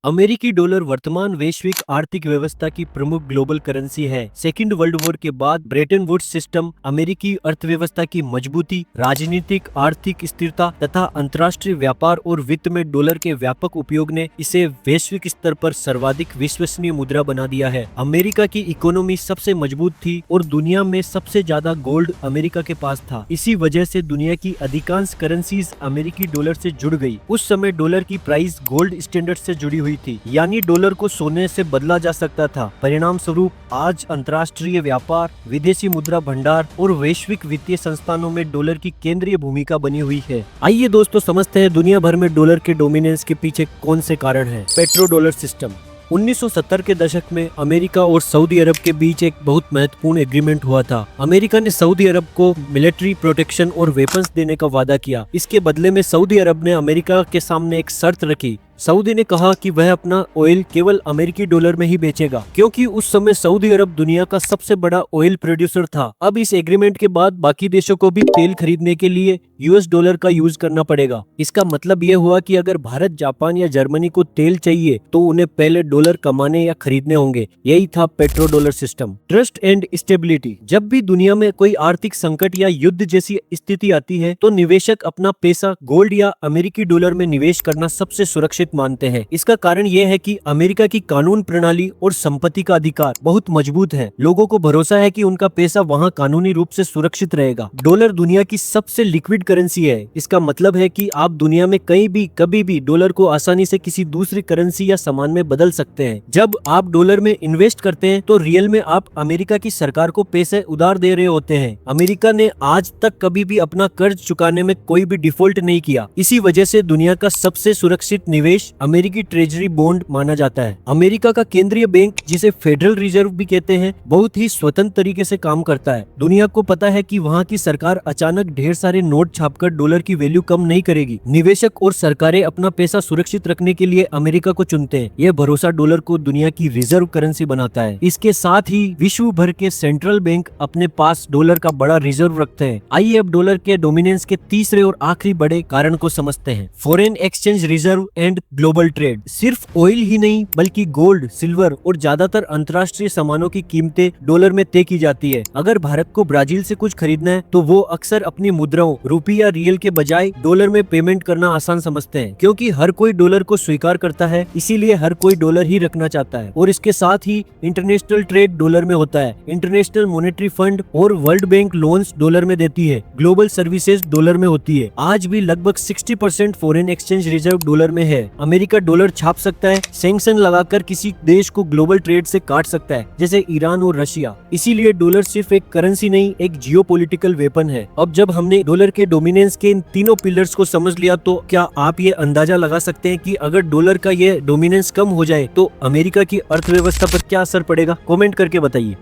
अमेरिकी डॉलर वर्तमान वैश्विक आर्थिक व्यवस्था की प्रमुख ग्लोबल करेंसी है। सेकेंड वर्ल्ड वॉर के बाद ब्रेटन वुड्स सिस्टम अमेरिकी अर्थव्यवस्था की मजबूती, राजनीतिक आर्थिक स्थिरता तथा अंतर्राष्ट्रीय व्यापार और वित्त में डॉलर के व्यापक उपयोग ने इसे वैश्विक स्तर पर सर्वाधिक विश्वसनीय मुद्रा बना दिया है। अमेरिका की इकोनॉमी सबसे मजबूत थी और दुनिया में सबसे ज्यादा गोल्ड अमेरिका के पास था। इसी वजह से दुनिया की अधिकांश करेंसीज अमेरिकी डॉलर से जुड़ गई। उस समय डॉलर की प्राइस गोल्ड स्टैंडर्ड से जुड़ी हुई थी, यानी डॉलर को सोने से बदला जा सकता था। परिणाम स्वरूप आज अंतर्राष्ट्रीय व्यापार, विदेशी मुद्रा भंडार और वैश्विक वित्तीय संस्थानों में डॉलर की केंद्रीय भूमिका बनी हुई है। आइए दोस्तों समझते हैं दुनिया भर में डॉलर के डोमिनेंस के पीछे कौन से कारण हैं। Petro dollar system. 1970 के दशक में अमेरिका और सऊदी अरब के बीच एक बहुत महत्वपूर्ण एग्रीमेंट हुआ था। अमेरिका ने सऊदी अरब को मिलिट्री प्रोटेक्शन और वेपन्स देने का वादा किया। इसके बदले में सऊदी अरब ने अमेरिका के सामने एक शर्त रखी। सऊदी ने कहा कि वह अपना ऑयल केवल अमेरिकी डॉलर में ही बेचेगा, क्योंकि उस समय सऊदी अरब दुनिया का सबसे बड़ा ऑयल प्रोड्यूसर था। अब इस एग्रीमेंट के बाद बाकी देशों को भी तेल खरीदने के लिए यूएस डॉलर का यूज करना पड़ेगा। इसका मतलब यह हुआ कि अगर भारत, जापान या जर्मनी को तेल चाहिए तो उन्हें पहले डॉलर कमाने या खरीदने होंगे। यही था petro dollar system. Trust and stability. जब भी दुनिया में कोई आर्थिक संकट या युद्ध जैसी स्थिति आती है तो निवेशक अपना पैसा गोल्ड या अमेरिकी डॉलर में निवेश करना सबसे सुरक्षित मानते हैं। इसका कारण यह है कि अमेरिका की कानून प्रणाली और संपत्ति का अधिकार बहुत मजबूत है। लोगों को भरोसा है कि उनका पैसा वहां कानूनी रूप से सुरक्षित रहेगा। डॉलर दुनिया की सबसे लिक्विड करेंसी है। इसका मतलब है कि आप दुनिया में कहीं भी कभी भी डॉलर को आसानी से किसी दूसरी करेंसी या सामान में बदल सकते हैं। जब आप डॉलर में इन्वेस्ट करते हैं तो रियल में आप अमेरिका की सरकार को पैसे उधार दे रहे होते हैं। अमेरिका ने आज तक कभी भी अपना कर्ज चुकाने में कोई भी डिफॉल्ट नहीं किया। इसी वजह से दुनिया का सबसे सुरक्षित निवेश अमेरिकी ट्रेजरी बॉन्ड माना जाता है। अमेरिका का केंद्रीय बैंक, जिसे फेडरल रिजर्व भी कहते हैं, बहुत ही स्वतंत्र तरीके से काम करता है। दुनिया को पता है कि वहाँ की सरकार अचानक ढेर सारे नोट छापकर डॉलर की वैल्यू कम नहीं करेगी। निवेशक और सरकारें अपना पैसा सुरक्षित रखने के लिए अमेरिका को चुनते हैं। यह भरोसा डॉलर को दुनिया की रिजर्व करेंसी बनाता है। इसके साथ ही विश्व भर के सेंट्रल बैंक अपने पास डॉलर का बड़ा रिजर्व रखते हैं। आइए अब डॉलर के डोमिनेंस के तीसरे और आखिरी बड़े कारण को समझते हैं। Foreign exchange reserve and global trade. सिर्फ ऑयल ही नहीं बल्कि गोल्ड, सिल्वर और ज्यादातर अंतर्राष्ट्रीय सामानों की कीमतें डॉलर में तय की जाती है। अगर भारत को ब्राजील से कुछ खरीदना है तो वो अक्सर अपनी मुद्राओं रुपये या रियल के बजाय डॉलर में पेमेंट करना आसान समझते हैं, क्योंकि हर कोई डॉलर को स्वीकार करता है। इसीलिए हर कोई डॉलर ही रखना चाहता है। और इसके साथ ही इंटरनेशनल ट्रेड डॉलर में होता है। इंटरनेशनल मॉनेटरी फंड और वर्ल्ड बैंक लोन्स डॉलर में देती है। ग्लोबल सर्विसेज डॉलर में होती है। आज भी लगभग 60% फॉरेन एक्सचेंज रिजर्व डॉलर में है। अमेरिका डॉलर छाप सकता है, सैंक्शन लगाकर किसी देश को ग्लोबल ट्रेड से काट सकता है, जैसे ईरान और रशिया। इसीलिए डॉलर सिर्फ एक करेंसी नहीं, एक जियोपॉलिटिकल वेपन है। अब जब हमने डॉलर के डोमिनेंस के इन तीनों पिलर्स को समझ लिया तो क्या आप ये अंदाजा लगा सकते हैं कि अगर डॉलर का ये डोमिनेंस कम हो जाए तो अमेरिका की अर्थव्यवस्था पर क्या असर पड़ेगा? कमेंट करके बताइए।